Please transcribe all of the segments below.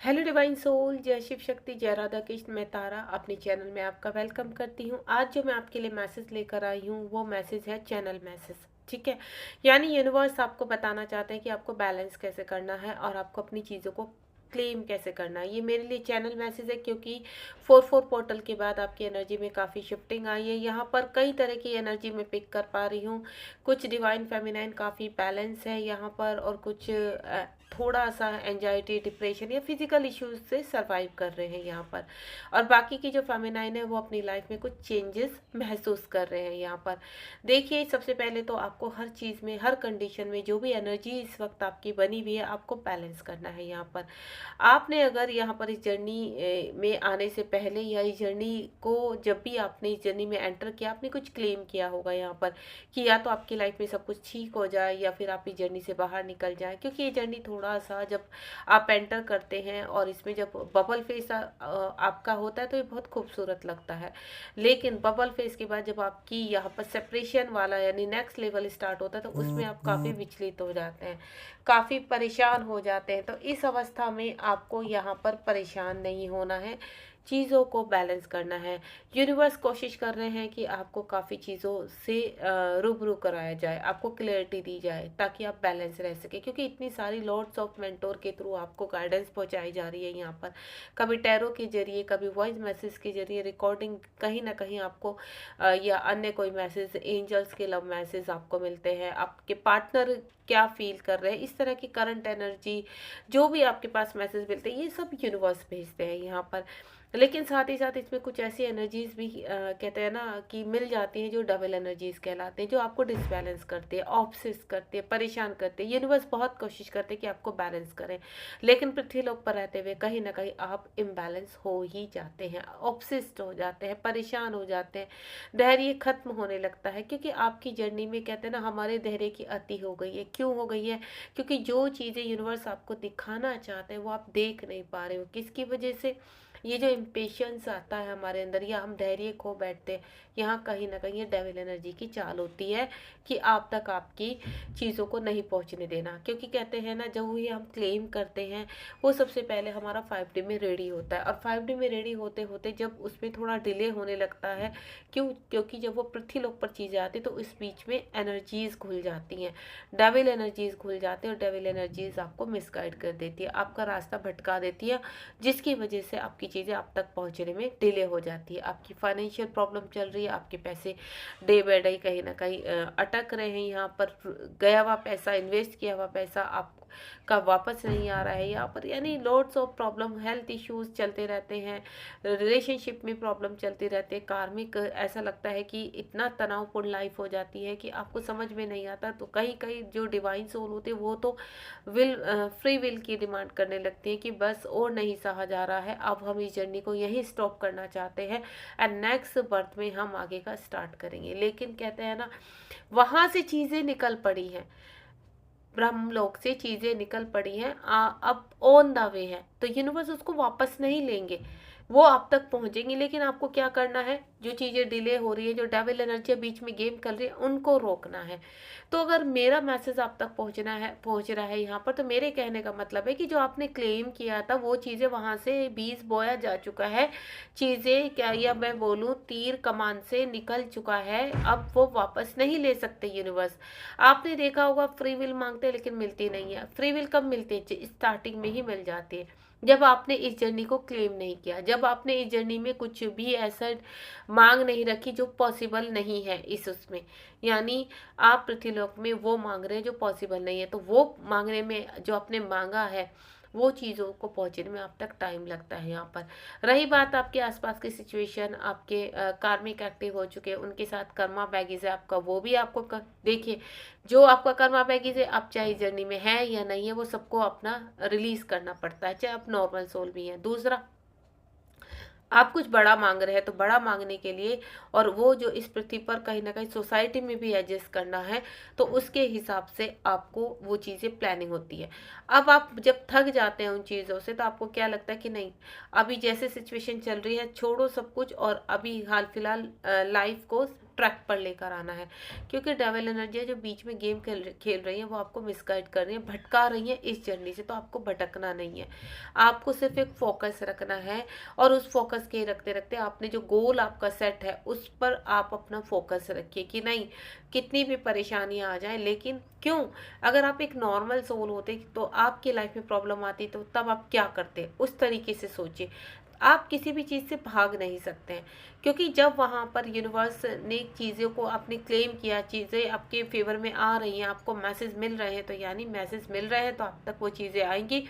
Hello divine soul, जय शिव शक्ति, जय राधा कृष्ण। मैं तारा अपने चैनल में आपका वेलकम करती हूँ। आज जो मैं आपके लिए मैसेज लेकर आई हूँ वो मैसेज है चैनल मैसेज। ठीक है, यानी यूनिवर्स आपको बताना चाहते हैं कि आपको बैलेंस कैसे करना है और आपको अपनी चीज़ों को क्लेम कैसे करना है। ये मेरे लिए चैनल मैसेज है क्योंकि 4-4 पोर्टल के बाद आपकी एनर्जी में काफ़ी शिफ्टिंग आई है। यहाँ पर कई तरह की एनर्जी में पिक कर पा रही हूँ। कुछ डिवाइन फेमिनाइन काफ़ी बैलेंस है यहाँ पर, और कुछ थोड़ा सा एंजाइटी, डिप्रेशन या फिजिकल इश्यूज से सरवाइव कर रहे हैं यहाँ पर। और बाकी की जो फेमिनाइन है वो अपनी लाइफ में कुछ चेंजेस महसूस कर रहे हैं यहाँ पर। देखिए, सबसे पहले तो आपको हर चीज़ में, हर कंडीशन में जो भी एनर्जी इस वक्त आपकी बनी हुई है आपको बैलेंस करना है यहाँ पर। आपने अगर यहाँ पर इस जर्नी में आने से पहले या इस जर्नी को, जब भी आपने इस जर्नी में एंटर किया, आपने कुछ क्लेम किया होगा यहाँ पर कि या तो आपकी लाइफ में सब कुछ ठीक हो जाए या फिर आप इस जर्नी से बाहर निकल जाए। क्योंकि ये जर्नी थोड़ा सा, जब आप एंटर करते हैं और इसमें जब बबल फेस आपका होता है तो ये बहुत खूबसूरत लगता है। लेकिन बबल फेस के बाद जब आपकी यहाँ पर सेपरेशन वाला यानी नेक्स्ट लेवल स्टार्ट होता है तो उसमें आप काफ़ी विचलित हो जाते हैं, काफ़ी परेशान हो जाते हैं। तो इस अवस्था में आपको यहाँ पर परेशान नहीं होना है, चीज़ों को बैलेंस करना है। यूनिवर्स कोशिश कर रहे हैं कि आपको काफ़ी चीज़ों से रूबरू कराया जाए, आपको क्लैरिटी दी जाए ताकि आप बैलेंस रह सके। क्योंकि इतनी सारी लॉर्ड्स ऑफ मेंटोर के थ्रू आपको गाइडेंस पहुंचाई जा रही है यहाँ पर, कभी टैरो के जरिए, कभी वॉइस मैसेज के जरिए, रिकॉर्डिंग, कहीं ना कहीं आपको या अन्य कोई मैसेज, एंजल्स के लव मैसेज आपको मिलते हैं। आपके पार्टनर क्या फील कर रहे हैं, इस तरह की करंट एनर्जी जो भी आपके पास मैसेज मिलते हैं ये सब यूनिवर्स भेजते हैं यहाँ पर। लेकिन साथ ही साथ इसमें कुछ ऐसी एनर्जीज भी कहते हैं ना कि मिल जाती हैं जो डबल एनर्जीज कहलाते हैं, जो आपको डिसबैलेंस करती है, ऑब्सेस करती है, परेशान करती है। यूनिवर्स बहुत कोशिश करते हैं कि आपको बैलेंस करें, लेकिन पृथ्वी लोक पर रहते हुए कहीं ना कहीं आप इम्बैलेंस हो ही जाते हैं, ऑब्सेस्ड हो जाते हैं, परेशान हो जाते हैं, धैर्य खत्म होने लगता है। क्योंकि आपकी जर्नी में कहते हैं ना, हमारे धैर्य की अति हो गई है। क्यों हो गई है? क्योंकि जो चीज़ें यूनिवर्स आपको दिखाना चाहते हैं वो आप देख नहीं पा रहे हो। किसकी वजह से? ये जो इम्पेशंस आता है हमारे अंदर, या हम धैर्य खो बैठते हैं, यहाँ कहीं ना कहीं ये डेविल एनर्जी की चाल होती है कि आप तक आपकी चीज़ों को नहीं पहुँचने देना। क्योंकि कहते हैं ना, जब ये हम क्लेम करते हैं वो सबसे पहले हमारा 5D में रेडी होता है, और 5D में रेडी होते होते जब उसमें थोड़ा डिले होने लगता है, क्योंकि जब वो पृथ्वी लोक पर चीज़ें आती तो इस बीच में एनर्जीज घुल जाती हैं, डेविल एनर्जीज घुल जाती है, और डेविल एनर्जीज आपको मिसगाइड कर देती है, आपका रास्ता भटका देती है, जिसकी वजह से आपकी चीज़ें आप तक पहुंचने में डिले हो जाती है। आपकी फाइनेंशियल प्रॉब्लम चल रही है, आपके पैसे डे बाय डे कहीं ना कहीं अटक रहे हैं यहाँ पर। गया हुआ पैसा, इन्वेस्ट किया हुआ पैसा आप का वापस नहीं आ रहा है यहाँ पर। यानी lots of problem, health issues चलते रहते हैं, रिलेशनशिप में प्रॉब्लम चलती रहती है, कार्मिक, ऐसा लगता है कि इतना तनावपूर्ण लाइफ हो जाती है कि आपको समझ में नहीं आता। तो कहीं कहीं जो डिवाइन सोल होते हैं वो तो फ्री विल की डिमांड करने लगती है कि बस और नहीं सहा जा रहा है, अब हम इस जर्नी को यहीं स्टॉप करना चाहते हैं एंड नेक्स्ट बर्थ में हम आगे का स्टार्ट करेंगे। लेकिन कहते हैं ना, वहां से चीजें निकल पड़ी हैं, ब्रह्मलोक से चीजें निकल पड़ी हैं, अब ऑन द वे है, तो यूनिवर्स उसको वापस नहीं लेंगे, वो आप तक पहुंचेंगे। लेकिन आपको क्या करना है? जो चीजें डिले हो रही है, जो डेविल एनर्जी बीच में गेम कर रही है, उनको रोकना है। तो अगर मेरा मैसेज आप तक पहुंच रहा है यहाँ पर, तो मेरे कहने का मतलब है कि जो आपने क्लेम किया था वो चीजें वहां से बीज बोया जा चुका है, चीजें क्या, या मैं बोलूं तीर कमान से निकल चुका है, अब वो वापस नहीं ले सकते यूनिवर्स। आपने देखा होगा, फ्री विल मांगते हैं लेकिन मिलती नहीं है। फ्री विल कब मिलती है? स्टार्टिंग में ही मिल जाती है, जब आपने इस जर्नी को क्लेम नहीं किया, जब आपने इस जर्नी में कुछ भी ऐसा मांग नहीं रखी जो पॉसिबल नहीं है इस उसमें। यानी आप पृथ्वीलोक में वो मांग रहे हैं जो पॉसिबल नहीं है, तो वो मांगने में जो आपने मांगा है वो चीज़ों को पहुंचने में आप तक टाइम लगता है यहाँ पर। रही बात आपके आसपास की सिचुएशन, आपके कार्मिक एक्टिव हो चुके हैं, उनके साथ कर्मा बैगेज है आपका, वो भी आपको देखिए, जो आपका कर्मा बैगेज है, आप चाहे जर्नी में है या नहीं है, वो सबको अपना रिलीज करना पड़ता है, चाहे आप नॉर्मल सोल भी हैं। दूसरा, आप कुछ बड़ा मांग रहे हैं तो बड़ा मांगने के लिए, और वो जो इस पृथ्वी पर कहीं ना कहीं सोसाइटी में भी एडजस्ट करना है, तो उसके हिसाब से आपको वो चीज़ें प्लानिंग होती है। अब आप जब थक जाते हैं उन चीज़ों से, तो आपको क्या लगता है कि नहीं, अभी जैसे सिचुएशन चल रही है छोड़ो सब कुछ, और अभी हाल फिलहाल लाइफ को ट्रैक पर लेकर आना है, क्योंकि डेविल एनर्जी जो बीच में गेम खेल खेल रही है वो आपको मिसगाइड कर रही है, भटका रही है इस जर्नी से। तो आपको भटकना नहीं है, आपको सिर्फ एक फोकस रखना है, और उस फोकस के रखते रखते आपने जो गोल आपका सेट है उस पर आप अपना फोकस रखिए कि नहीं, कितनी भी परेशानियां आ जाए, लेकिन क्यों, अगर आप एक नॉर्मल सोल होते तो आपकी लाइफ में प्रॉब्लम आती तो तब आप क्या करते, उस तरीके से सोचिए। आप किसी भी चीज़ से भाग नहीं सकते हैं, क्योंकि जब वहाँ पर यूनिवर्स ने चीज़ों को आपने क्लेम किया, चीज़ें आपके फेवर में आ रही हैं, आपको मैसेज मिल रहे हैं, तो यानी मैसेज मिल रहे हैं तो आप तक वो चीज़ें आएंगी।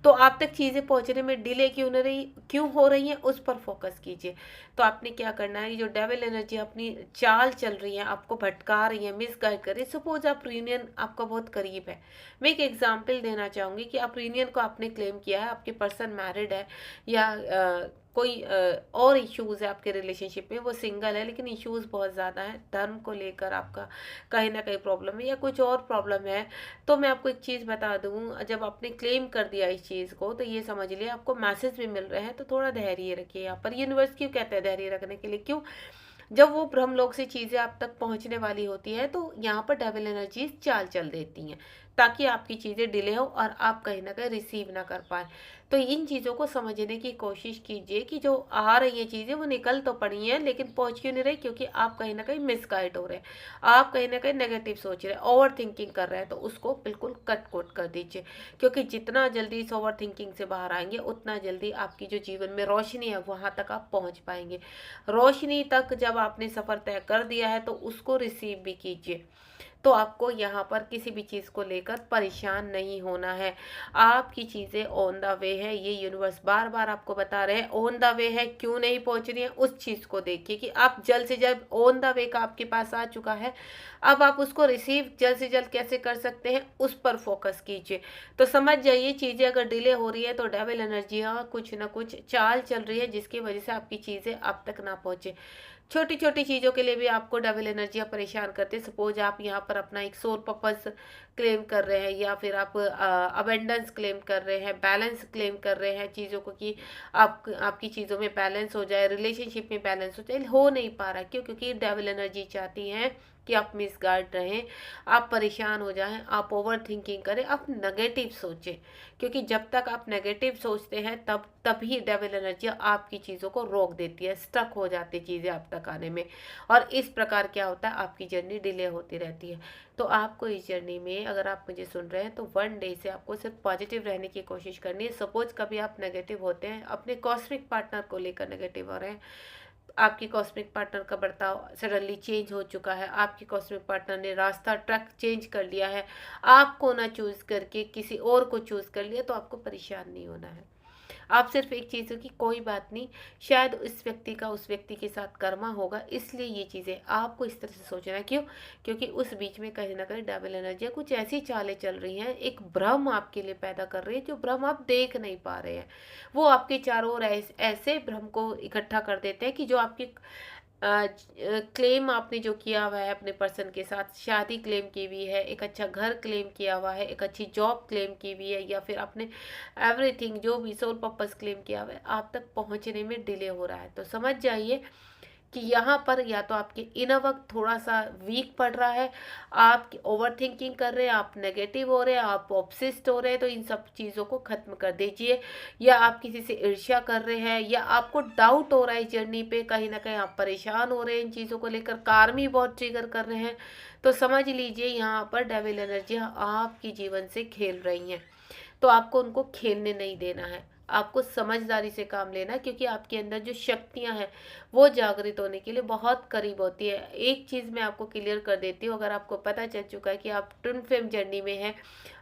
तो आप तक चीज़ें पहुंचने में डिले क्यों हो रही हैं, उस पर फोकस कीजिए। तो आपने क्या करना है, जो डेविल एनर्जी अपनी चाल चल रही है, आपको भटका रही है, मिसगाइड कर रही है। सपोज आप यूनियन आपका बहुत करीब है, मैं एक एग्जांपल देना चाहूँगी कि आप यूनियन को आपने क्लेम किया है, आपके पर्सन मैरिड है, या कोई और इश्यूज है आपके रिलेशनशिप में, वो सिंगल है लेकिन इश्यूज बहुत ज़्यादा है, धर्म को लेकर आपका कहीं ना कहीं प्रॉब्लम है या कुछ और प्रॉब्लम है। तो मैं आपको एक चीज़ बता दूँ, जब आपने क्लेम कर दिया इस चीज़ को तो ये समझ लिया आपको मैसेज भी मिल रहे हैं, तो थोड़ा धैर्य रखिए। यहाँ पर यूनिवर्स क्यों कहते हैं धैर्य रखने के लिए, क्यों, जब वो ब्रह्मलोक से चीज़ें आप तक पहुंचने वाली होती है तो यहाँ पर डेविल एनर्जीज चाल चल देती हैं, ताकि आपकी चीज़ें डिले हो और आप कहीं ना कहीं रिसीव ना कर पाए। तो इन चीज़ों को समझने की कोशिश कीजिए कि जो आ रही हैं चीज़ें वो निकल तो पड़ी हैं, लेकिन पहुंच क्यों नहीं रही, क्योंकि आप कहीं ना कहीं मिसगाइड हो रहे हैं, आप कहीं ना कहीं नेगेटिव सोच रहे हैं, ओवर थिंकिंग कर रहे हैं। तो उसको बिल्कुल कट कोट कर दीजिए, क्योंकि जितना जल्दी इस ओवर थिंकिंग से बाहर आएंगे उतना जल्दी आपकी जो जीवन में रोशनी है वहाँ तक आप पहुँच पाएंगे। रोशनी तक जब आपने सफ़र तय कर दिया है तो उसको रिसीव भी कीजिए। तो आपको यहाँ पर किसी भी चीज़ को लेकर परेशान नहीं होना है, आपकी चीज़ें ऑन द वे है, ये यूनिवर्स बार बार आपको बता रहे हैं ऑन द वे है, क्यों नहीं पहुँच रही है, उस चीज़ को देखिए कि आप जल्द से जल्द ऑन द वे का आपके पास आ चुका है, अब आप उसको रिसीव जल्द से जल्द कैसे कर सकते हैं उस पर फोकस कीजिए। तो समझ जाइए चीज़ें अगर डिले हो रही है तो डेविल एनर्जियाँ कुछ ना कुछ चाल चल रही है जिसकी वजह से आपकी चीज़ें आप तक ना पहुँचे। छोटी छोटी चीज़ों के लिए भी आपको डबल एनर्जियाँ परेशान करते हैं। सपोज आप यहाँ पर अपना एक सोल पर्पस क्लेम कर रहे हैं, या फिर आप अबेंडेंस क्लेम कर रहे हैं, बैलेंस क्लेम कर रहे हैं चीज़ों को, कि आपकी चीज़ों में बैलेंस हो जाए, रिलेशनशिप में बैलेंस हो जाए, हो नहीं पा रहा। क्यों, क्योंकि डबल एनर्जी चाहती हैं कि आप मिसगाइड रहें, आप परेशान हो जाएं, आप ओवर थिंकिंग करें, आप नेगेटिव सोचें, क्योंकि जब तक आप नेगेटिव सोचते हैं तभी डेविल एनर्जी आपकी चीज़ों को रोक देती है, स्टक हो जाती चीज़ें आप तक आने में, और इस प्रकार क्या होता है, आपकी जर्नी डिले होती रहती है। तो आपको इस जर्नी में, अगर आप मुझे सुन रहे हैं, तो 1 डे से आपको सिर्फ पॉजिटिव रहने की कोशिश करनी है। सपोज कभी आप नेगेटिव होते हैं, अपने कॉस्मिक पार्टनर को लेकर नेगेटिव हो रहे हैं, आपकी कॉस्मिक पार्टनर का बर्ताव सडनली चेंज हो चुका है, आपकी कॉस्मिक पार्टनर ने रास्ता ट्रैक चेंज कर लिया है, आपको ना चूज करके किसी और को चूज कर लिया, तो आपको परेशान नहीं होना है। आप सिर्फ एक चीज़ हो कि कोई बात नहीं, शायद उस व्यक्ति का उस व्यक्ति के साथ कर्मा होगा, इसलिए ये चीज़ें आपको इस तरह से सोचना है। क्यों, क्योंकि उस बीच में कहीं ना कहीं डबल एनर्जी कुछ ऐसी चालें चल रही हैं, एक भ्रम आपके लिए पैदा कर रही है, जो भ्रम आप देख नहीं पा रहे हैं। वो आपके चारों ओर ऐसे भ्रम को इकट्ठा कर देते हैं कि जो आपकी क्लेम आपने जो किया हुआ है अपने पर्सन के साथ, शादी क्लेम की हुई है, एक अच्छा घर क्लेम किया हुआ है, एक अच्छी जॉब क्लेम की हुई है, या फिर आपने एवरीथिंग जो भी सोल पर्पस क्लेम किया हुआ है, आप तक पहुंचने में डिले हो रहा है। तो समझ जाइए कि यहाँ पर या तो आपके इनर वर्क थोड़ा सा वीक पड़ रहा है, आप ओवर थिंकिंग कर रहे हैं, आप नेगेटिव हो रहे हैं, आप ऑब्सेस्ड हो रहे हैं, तो इन सब चीज़ों को ख़त्म कर दीजिए। या आप किसी से ईर्ष्या कर रहे हैं, या आपको डाउट हो रहा है इस जर्नी पे, कहीं ना कहीं आप परेशान हो रहे हैं इन चीज़ों को लेकर, कार्मी बहुत ट्रिगर कर रहे हैं, तो समझ लीजिए यहाँ पर डेविल एनर्जी आपकी जीवन से खेल रही हैं। तो आपको उनको खेलने नहीं देना है, आपको समझदारी से काम लेना है, क्योंकि आपके अंदर जो शक्तियां हैं वो जागृत होने के लिए बहुत करीब होती है। एक चीज़ मैं आपको क्लियर कर देती हूँ, अगर आपको पता चल चुका है कि आप ट्विन फ्लेम जर्नी में हैं,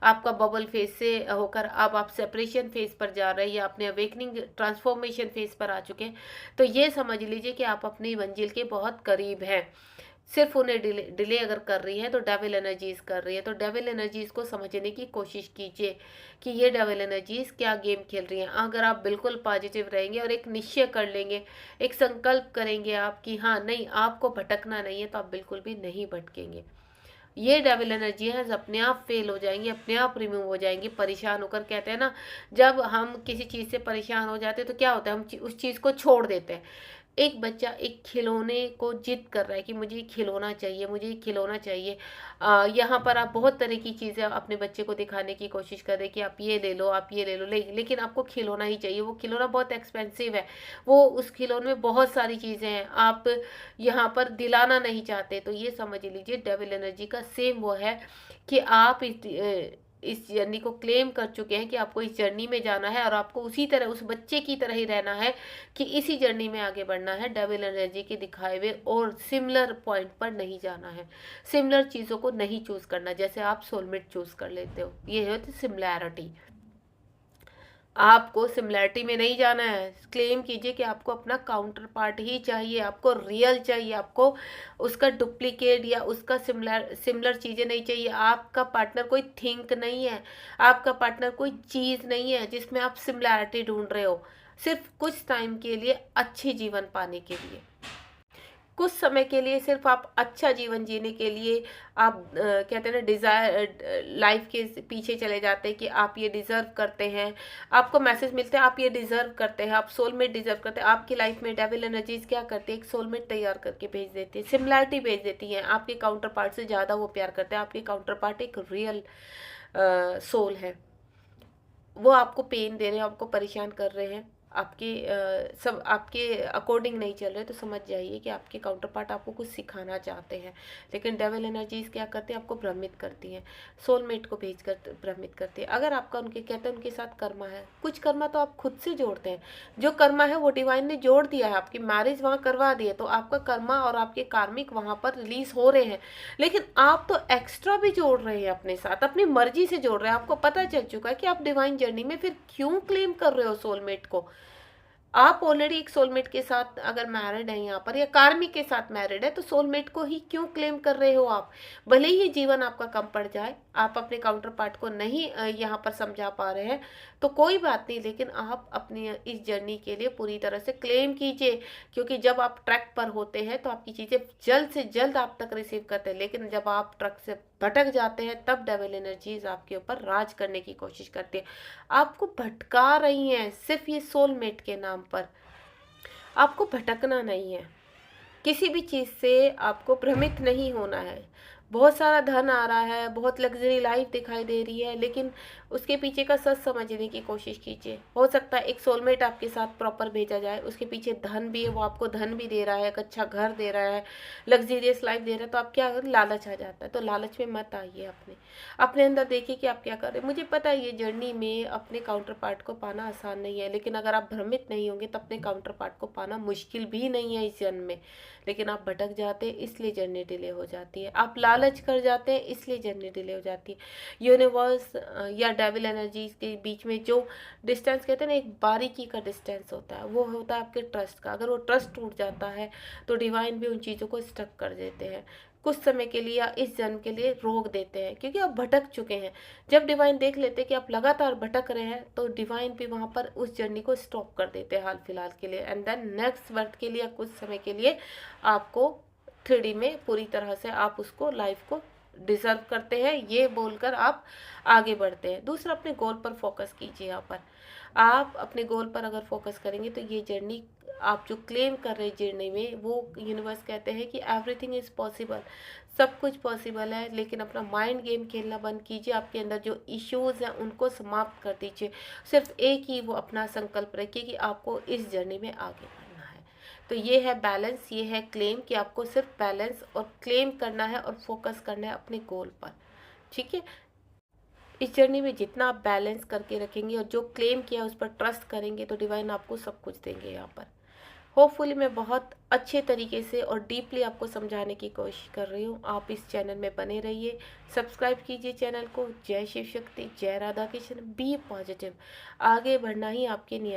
आपका बबल फेज से होकर अब आप सेपरेशन फेज पर जा रहे हैं, या अपने अवेकनिंग ट्रांसफॉर्मेशन फेज पर आ चुके हैं, तो ये समझ लीजिए कि आप अपनी मंजिल के बहुत करीब हैं। सिर्फ उन्हें डिले अगर कर रही है तो डेविल एनर्जीज कर रही है। तो डेविल एनर्जीज को समझने की कोशिश कीजिए कि ये डेविल एनर्जीज क्या गेम खेल रही हैं। अगर आप बिल्कुल पॉजिटिव रहेंगे और एक निश्चय कर लेंगे, एक संकल्प करेंगे आप कि हाँ नहीं, आपको भटकना नहीं है, तो आप बिल्कुल भी नहीं भटकेंगे। ये डेविल एनर्जी है अपने आप फेल हो जाएंगी, अपने आप रिमूव हो जाएंगी। परेशान होकर, कहते हैं ना, जब हम किसी चीज़ से परेशान हो जाते हैं तो क्या होता है, हम उस चीज़ को छोड़ देते हैं। एक बच्चा एक खिलौने को जिद कर रहा है कि मुझे ये खिलौना चाहिए, मुझे ये खिलौना चाहिए। यहाँ पर आप बहुत तरह की चीज़ें अपने बच्चे को दिखाने की कोशिश कर रहे हैं कि आप ये ले लो, आप ये ले लो, लेकिन आपको खिलौना ही चाहिए। वो खिलौना बहुत एक्सपेंसिव है, वो उस खिलौने में बहुत सारी चीज़ें हैं, आप यहाँ पर दिलाना नहीं चाहते। तो ये समझ लीजिए डेविल एनर्जी का सेम वो है कि आप इस जर्नी को क्लेम कर चुके हैं कि आपको इस जर्नी में जाना है और आपको उसी तरह उस बच्चे की तरह ही रहना है कि इसी जर्नी में आगे बढ़ना है। डेविल एनर्जी के दिखाए हुए और सिमिलर पॉइंट पर नहीं जाना है, सिमिलर चीज़ों को नहीं चूज करना, जैसे आप सोलमेट चूज कर लेते हो। ये है सिमिलैरिटी। आपको सिमिलैरिटी में नहीं जाना है। क्लेम कीजिए कि आपको अपना काउंटर पार्ट ही चाहिए, आपको रियल चाहिए, आपको उसका डुप्लीकेट या उसका सिमिलर सिमिलर चीज़ें नहीं चाहिए। आपका पार्टनर कोई थिंक नहीं है, आपका पार्टनर कोई चीज़ नहीं है जिसमें आप सिमिलैरिटी ढूंढ रहे हो, सिर्फ कुछ टाइम के लिए अच्छे जीवन पाने के लिए, कुछ समय के लिए, सिर्फ आप अच्छा जीवन जीने के लिए आप कहते हैं ना डिज़ायर लाइफ के पीछे चले जाते हैं कि आप ये डिज़र्व करते हैं। आपको मैसेज मिलते हैं आप ये डिज़र्व करते हैं, आप सोलमेट डिज़र्व करते हैं। आपकी लाइफ में डेविल एनर्जीज क्या करती है, एक सोलमेट तैयार करके भेज देती है, सिमिलैरिटी भेज देती हैं। आपके काउंटर पार्ट से ज़्यादा वो प्यार करते हैं। आपके काउंटर पार्ट एक रियल सोल है, वो आपको पेन दे रहे हैं, आपको परेशान कर रहे हैं, आपके सब आपके अकॉर्डिंग नहीं चल रहे, तो समझ जाइए कि आपके काउंटर पार्ट आपको कुछ सिखाना चाहते हैं। लेकिन डेविल एनर्जीज क्या करती हैं, आपको भ्रमित करती हैं, सोलमेट को भेज कर भ्रमित करती है। अगर आपका उनके कहते हैं उनके साथ कर्मा है, कुछ कर्मा तो आप खुद से जोड़ते हैं, जो कर्मा है वो डिवाइन ने जोड़ दिया है, आपकी मैरिज वहाँ करवा दी है, तो आपका कर्मा और आपके कार्मिक वहाँ पर रिलीज हो रहे हैं। लेकिन आप तो एक्स्ट्रा भी जोड़ रहे हैं अपने साथ, अपनी मर्जी से जोड़ रहे हैं। आपको पता चल चुका है कि आप डिवाइन जर्नी में फिर क्यों क्लेम कर रहे हो सोलमेट को। आप ऑलरेडी एक सोलमेट के साथ अगर मैरिड है यहाँ पर या कार्मिक के साथ मैरिड है, तो सोलमेट को ही क्यों क्लेम कर रहे हो आप। भले ही ये जीवन आपका कम पड़ जाए, आप अपने काउंटर पार्ट को नहीं यहाँ पर समझा पा रहे हैं, तो कोई बात नहीं, लेकिन आप अपनी इस जर्नी के लिए पूरी तरह से क्लेम कीजिए। क्योंकि जब आप ट्रैक पर होते हैं तो आपकी चीज़ें जल्द से जल्द आप तक रिसीव करते हैं, लेकिन जब आप ट्रक से भटक जाते हैं तब डेविल एनर्जीज आपके ऊपर राज करने की कोशिश करती है, आपको भटका रही हैं सिर्फ ये सोलमेट के नाम पर। आपको भटकना नहीं है, किसी भी चीज़ से आपको भ्रमित नहीं होना है। बहुत सारा धन आ रहा है, बहुत लग्जरी लाइफ दिखाई दे रही है, लेकिन उसके पीछे का सच समझने की कोशिश कीजिए। हो सकता है एक सोलमेट आपके साथ प्रॉपर भेजा जाए, उसके पीछे धन भी है, वो आपको धन भी दे रहा है, एक अच्छा घर दे रहा है, लग्जरियस लाइफ दे रहा है, तो आप क्या करें, लालच आ जाता है। तो लालच में मत आइए, अपने अपने अंदर देखिए कि आप क्या कर रहे हैं। मुझे पता है ये जर्नी में अपने काउंटर पार्ट को पाना आसान नहीं है, लेकिन अगर आप भ्रमित नहीं होंगे तो अपने काउंटर पार्ट को पाना मुश्किल भी नहीं है इस जन्म में। लेकिन आप भटक जाते हैं इसलिए जर्नी डिले हो जाती है, आप लालच कर जाते हैं इसलिए जर्नी डिले हो जाती है। यूनिवर्स या डेविल एनर्जीज के बीच में जो डिस्टेंस कहते हैं ना, एक बारीकी का डिस्टेंस होता है, वो होता है आपके ट्रस्ट का। अगर वो ट्रस्ट टूट जाता है तो डिवाइन भी उन चीज़ों को स्टक कर देते हैं, कुछ समय के लिए या इस जन्म के लिए रोक देते हैं, क्योंकि आप भटक चुके हैं। जब डिवाइन देख लेते हैं कि आप लगातार भटक रहे हैं, तो डिवाइन भी वहाँ पर उस जर्नी को स्टॉप कर देते हैं हाल फिलहाल के लिए, एंड देन नेक्स्ट बर्थ के लिए कुछ समय के लिए आपको 3D में पूरी तरह से आप उसको लाइफ को डिजर्व करते हैं, ये बोलकर आप आगे बढ़ते हैं। दूसरा, अपने गोल पर फोकस कीजिए। यहाँ पर आप अपने गोल पर अगर फोकस करेंगे तो ये जर्नी आप जो क्लेम कर रहे हैं जर्नी में, वो यूनिवर्स कहते हैं कि एवरीथिंग इज़ पॉसिबल, सब कुछ पॉसिबल है। लेकिन अपना माइंड गेम खेलना बंद कीजिए, आपके अंदर जो इश्यूज़ हैं उनको समाप्त कर दीजिए। सिर्फ एक ही वो अपना संकल्प रखिए कि आपको इस जर्नी में आगे बढ़ना है। तो ये है बैलेंस, ये है क्लेम, कि आपको सिर्फ बैलेंस और क्लेम करना है और फोकस करना है अपने गोल पर। ठीक है, इस जर्नी में जितना आप बैलेंस करके रखेंगे और जो क्लेम किया उस पर ट्रस्ट करेंगे, तो डिवाइन आपको सब कुछ देंगे। यहाँ पर होपफुली मैं बहुत अच्छे तरीके से और डीपली आपको समझाने की कोशिश कर रही हूँ। आप इस चैनल में बने रहिए, सब्सक्राइब कीजिए चैनल को। जय शिव शक्ति, जय राधा कृष्ण, बी पॉजिटिव। आगे बढ़ना ही आपके नियम